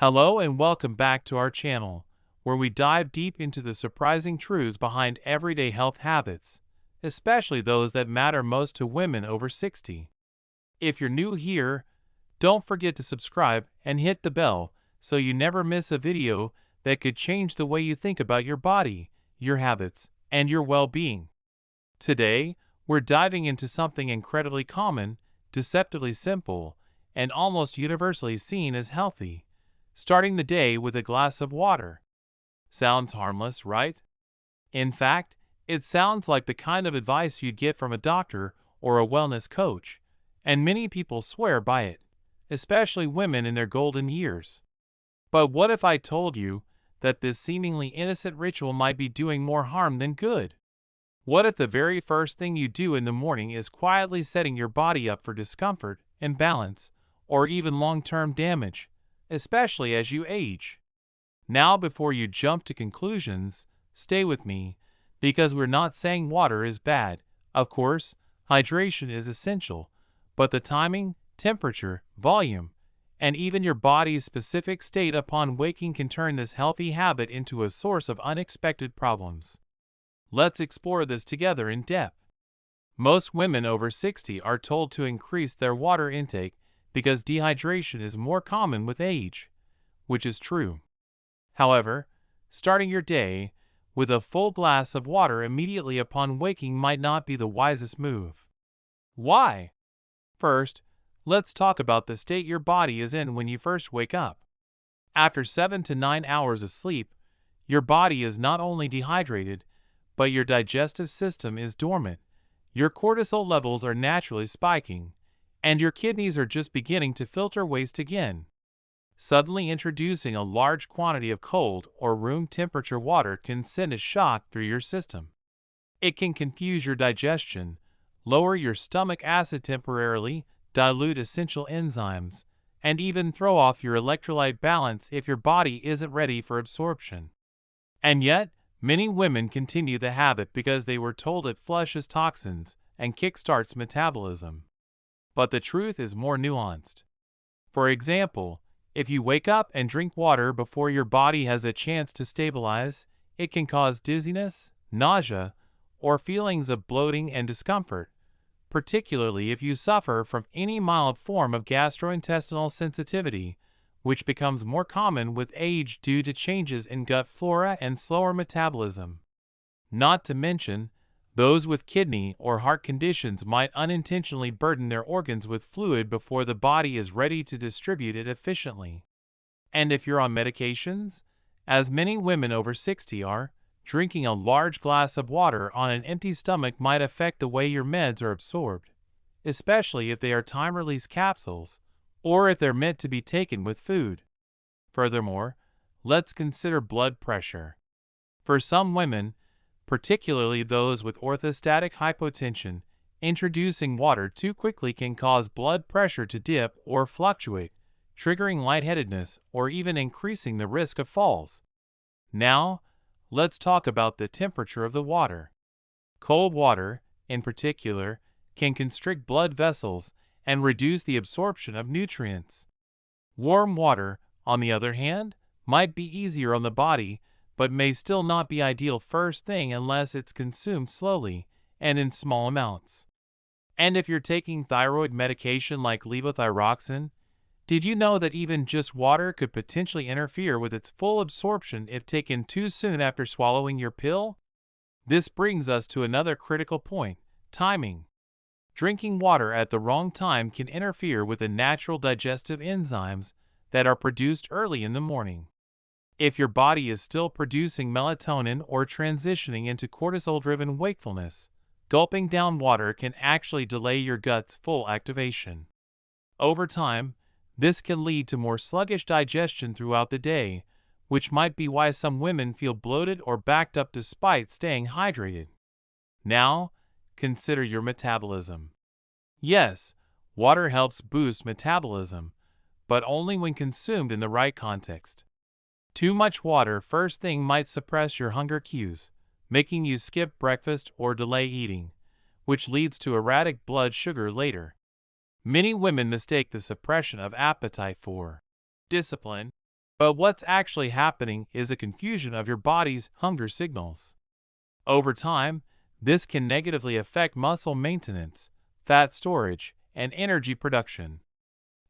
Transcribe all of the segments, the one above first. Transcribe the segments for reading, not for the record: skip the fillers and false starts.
Hello and welcome back to our channel, where we dive deep into the surprising truths behind everyday health habits, especially those that matter most to women over 60. If you're new here, don't forget to subscribe and hit the bell so you never miss a video that could change the way you think about your body, your habits, and your well-being. Today, we're diving into something incredibly common, deceptively simple, and almost universally seen as healthy: starting the day with a glass of water. Sounds harmless, right? In fact, it sounds like the kind of advice you'd get from a doctor or a wellness coach, and many people swear by it, especially women in their golden years. But what if I told you that this seemingly innocent ritual might be doing more harm than good? What if the very first thing you do in the morning is quietly setting your body up for discomfort, imbalance, or even long-term damage, especially as you age? Now, before you jump to conclusions, stay with me, because we're not saying water is bad. Of course, hydration is essential, but the timing, temperature, volume, and even your body's specific state upon waking can turn this healthy habit into a source of unexpected problems. Let's explore this together in depth. Most women over 60 are told to increase their water intake because dehydration is more common with age, which is true. However, starting your day with a full glass of water immediately upon waking might not be the wisest move. Why? First, let's talk about the state your body is in when you first wake up. After 7 to 9 hours of sleep, your body is not only dehydrated, but your digestive system is dormant. Your cortisol levels are naturally spiking, and your kidneys are just beginning to filter waste again. Suddenly introducing a large quantity of cold or room temperature water can send a shock through your system. It can confuse your digestion, lower your stomach acid temporarily, dilute essential enzymes, and even throw off your electrolyte balance if your body isn't ready for absorption. And yet, many women continue the habit because they were told it flushes toxins and kickstarts metabolism. But the truth is more nuanced. For example, if you wake up and drink water before your body has a chance to stabilize, it can cause dizziness, nausea, or feelings of bloating and discomfort, particularly if you suffer from any mild form of gastrointestinal sensitivity, which becomes more common with age due to changes in gut flora and slower metabolism. Not to mention, those with kidney or heart conditions might unintentionally burden their organs with fluid before the body is ready to distribute it efficiently. And if you're on medications, as many women over 60 are, drinking a large glass of water on an empty stomach might affect the way your meds are absorbed, especially if they are time-release capsules, or if they're meant to be taken with food. Furthermore, let's consider blood pressure. For some women, particularly those with orthostatic hypotension, introducing water too quickly can cause blood pressure to dip or fluctuate, triggering lightheadedness or even increasing the risk of falls. Now, let's talk about the temperature of the water. Cold water, in particular, can constrict blood vessels and reduce the absorption of nutrients. Warm water, on the other hand, might be easier on the body, but may still not be ideal first thing unless it's consumed slowly and in small amounts. And if you're taking thyroid medication like levothyroxine, did you know that even just water could potentially interfere with its full absorption if taken too soon after swallowing your pill? This brings us to another critical point: timing. Drinking water at the wrong time can interfere with the natural digestive enzymes that are produced early in the morning. If your body is still producing melatonin or transitioning into cortisol-driven wakefulness, gulping down water can actually delay your gut's full activation. Over time, this can lead to more sluggish digestion throughout the day, which might be why some women feel bloated or backed up despite staying hydrated. Now, consider your metabolism. Yes, water helps boost metabolism, but only when consumed in the right context. Too much water first thing might suppress your hunger cues, making you skip breakfast or delay eating, which leads to erratic blood sugar later. Many women mistake the suppression of appetite for discipline, But what's actually happening is a confusion of your body's hunger signals. Over time, this can negatively affect muscle maintenance, fat storage, and energy production.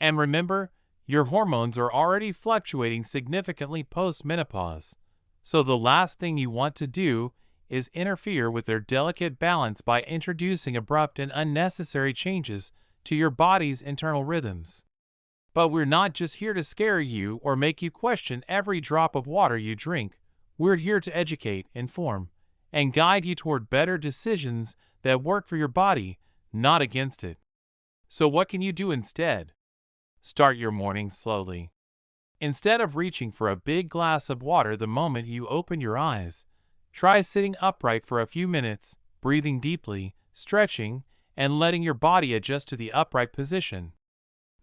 And remember, your hormones are already fluctuating significantly post-menopause, so the last thing you want to do is interfere with their delicate balance by introducing abrupt and unnecessary changes to your body's internal rhythms. But we're not just here to scare you or make you question every drop of water you drink. We're here to educate, inform, and guide you toward better decisions that work for your body, not against it. So what can you do instead? Start your morning slowly. Instead of reaching for a big glass of water the moment you open your eyes, try sitting upright for a few minutes, breathing deeply, stretching, and letting your body adjust to the upright position.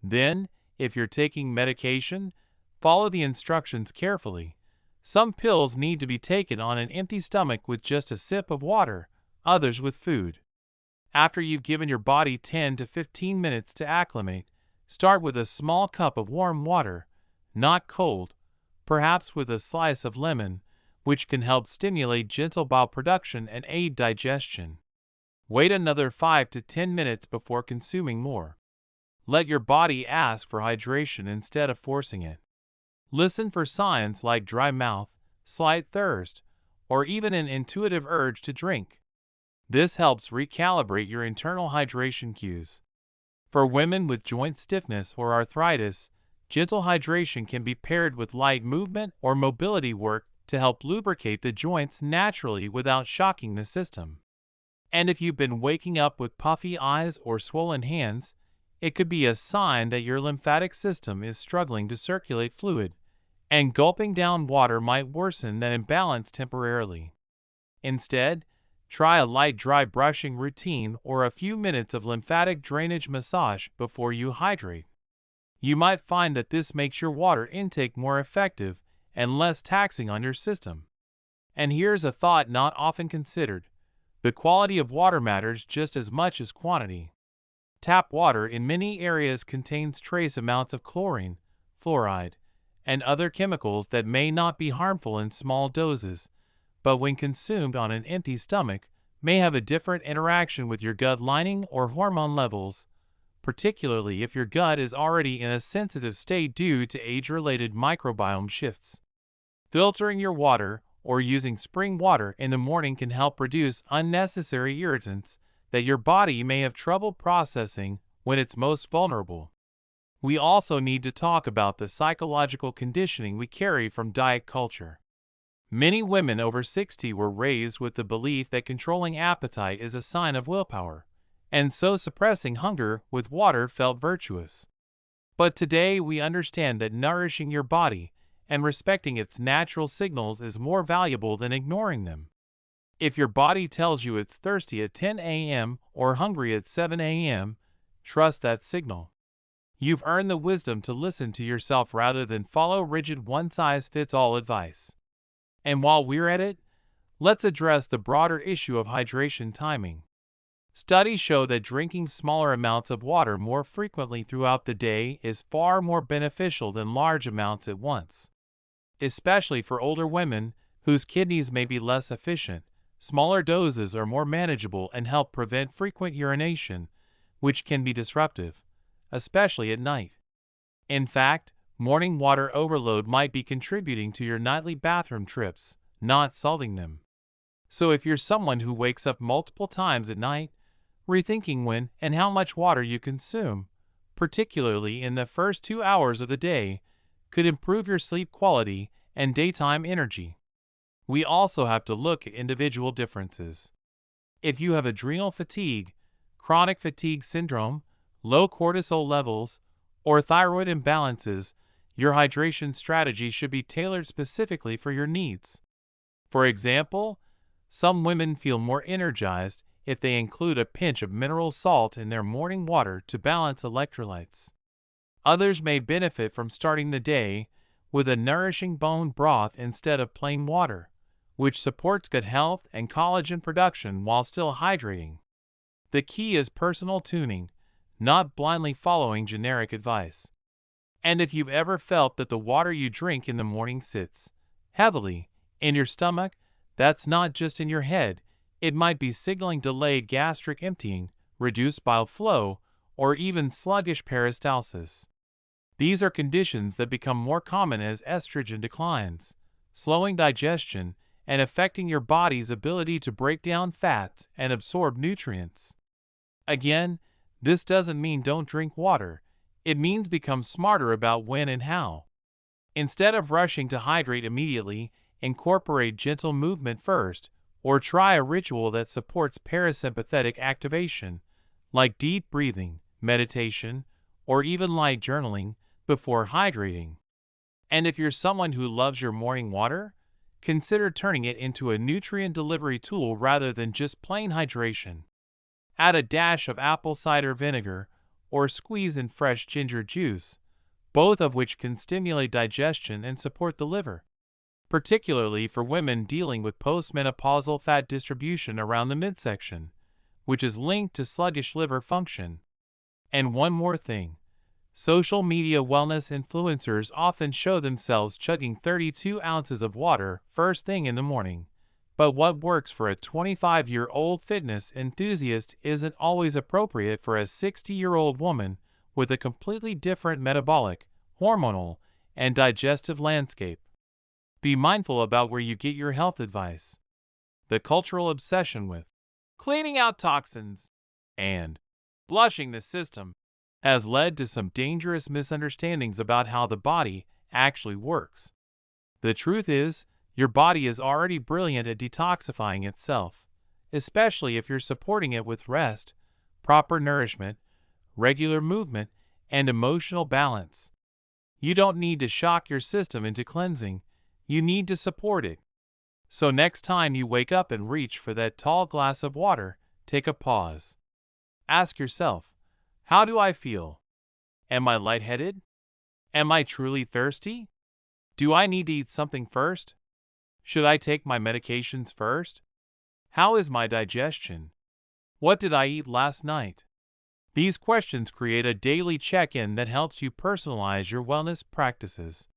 Then, if you're taking medication, follow the instructions carefully. Some pills need to be taken on an empty stomach with just a sip of water, others with food. After you've given your body 10 to 15 minutes to acclimate, start with a small cup of warm water, not cold, perhaps with a slice of lemon, which can help stimulate gentle bowel production and aid digestion. Wait another 5 to 10 minutes before consuming more. Let your body ask for hydration instead of forcing it. Listen for signs like dry mouth, slight thirst, or even an intuitive urge to drink. This helps recalibrate your internal hydration cues. For women with joint stiffness or arthritis, gentle hydration can be paired with light movement or mobility work to help lubricate the joints naturally without shocking the system. And if you've been waking up with puffy eyes or swollen hands, it could be a sign that your lymphatic system is struggling to circulate fluid, and gulping down water might worsen that imbalance temporarily. Instead, try a light dry brushing routine or a few minutes of lymphatic drainage massage before you hydrate. You might find that this makes your water intake more effective and less taxing on your system. And here's a thought not often considered. The quality of water matters just as much as quantity. Tap water in many areas contains trace amounts of chlorine, fluoride, and other chemicals that may not be harmful in small doses, but when consumed on an empty stomach, may have a different interaction with your gut lining or hormone levels, particularly if your gut is already in a sensitive state due to age-related microbiome shifts. Filtering your water or using spring water in the morning can help reduce unnecessary irritants that your body may have trouble processing when it's most vulnerable. We also need to talk about the psychological conditioning we carry from diet culture. Many women over 60 were raised with the belief that controlling appetite is a sign of willpower, and so suppressing hunger with water felt virtuous. But today we understand that nourishing your body and respecting its natural signals is more valuable than ignoring them. If your body tells you it's thirsty at 10 a.m. or hungry at 7 a.m., trust that signal. You've earned the wisdom to listen to yourself rather than follow rigid one-size-fits-all advice. And while we're at it, let's address the broader issue of hydration timing. Studies show that drinking smaller amounts of water more frequently throughout the day is far more beneficial than large amounts at once. Especially for older women whose kidneys may be less efficient, smaller doses are more manageable and help prevent frequent urination, which can be disruptive, especially at night. In fact, morning water overload might be contributing to your nightly bathroom trips, not solving them. So if you're someone who wakes up multiple times at night, rethinking when and how much water you consume, particularly in the first 2 hours of the day, could improve your sleep quality and daytime energy. We also have to look at individual differences. If you have adrenal fatigue, chronic fatigue syndrome, low cortisol levels, or thyroid imbalances, your hydration strategy should be tailored specifically for your needs. For example, some women feel more energized if they include a pinch of mineral salt in their morning water to balance electrolytes. Others may benefit from starting the day with a nourishing bone broth instead of plain water, which supports gut health and collagen production while still hydrating. The key is personal tuning, not blindly following generic advice. And if you've ever felt that the water you drink in the morning sits heavily in your stomach, that's not just in your head. It might be signaling delayed gastric emptying, reduced bile flow, or even sluggish peristalsis. These are conditions that become more common as estrogen declines, slowing digestion and affecting your body's ability to break down fats and absorb nutrients. Again, this doesn't mean don't drink water. It means become smarter about when and how. Instead of rushing to hydrate immediately, incorporate gentle movement first, or try a ritual that supports parasympathetic activation, like deep breathing, meditation, or even light journaling before hydrating. And if you're someone who loves your morning water, consider turning it into a nutrient delivery tool rather than just plain hydration. Add a dash of apple cider vinegar or squeeze in fresh ginger juice, both of which can stimulate digestion and support the liver, particularly for women dealing with postmenopausal fat distribution around the midsection, which is linked to sluggish liver function. And one more thing. Social media wellness influencers often show themselves chugging 32 ounces of water first thing in the morning. But what works for a 25-year-old fitness enthusiast isn't always appropriate for a 60-year-old woman with a completely different metabolic, hormonal, and digestive landscape. Be mindful about where you get your health advice. The cultural obsession with cleaning out toxins and flushing the system has led to some dangerous misunderstandings about how the body actually works. The truth is, your body is already brilliant at detoxifying itself, especially if you're supporting it with rest, proper nourishment, regular movement, and emotional balance. You don't need to shock your system into cleansing, you need to support it. So next time you wake up and reach for that tall glass of water, take a pause. Ask yourself, how do I feel? Am I lightheaded? Am I truly thirsty? Do I need to eat something first? Should I take my medications first? How is my digestion? What did I eat last night? These questions create a daily check-in that helps you personalize your wellness practices.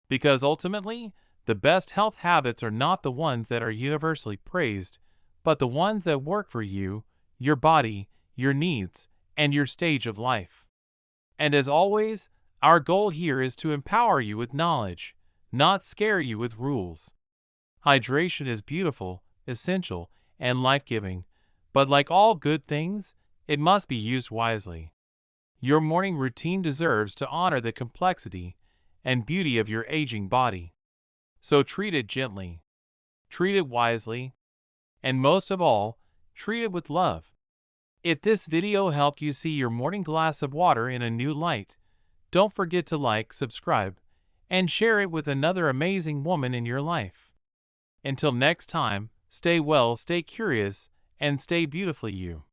Because ultimately, the best health habits are not the ones that are universally praised, but the ones that work for you, your body, your needs, and your stage of life. And as always, our goal here is to empower you with knowledge, not scare you with rules. Hydration is beautiful, essential, and life-giving, but like all good things, it must be used wisely. Your morning routine deserves to honor the complexity and beauty of your aging body. So treat it gently, treat it wisely, and most of all, treat it with love. If this video helped you see your morning glass of water in a new light, don't forget to like, subscribe, and share it with another amazing woman in your life. Until next time, stay well, stay curious, and stay beautifully you.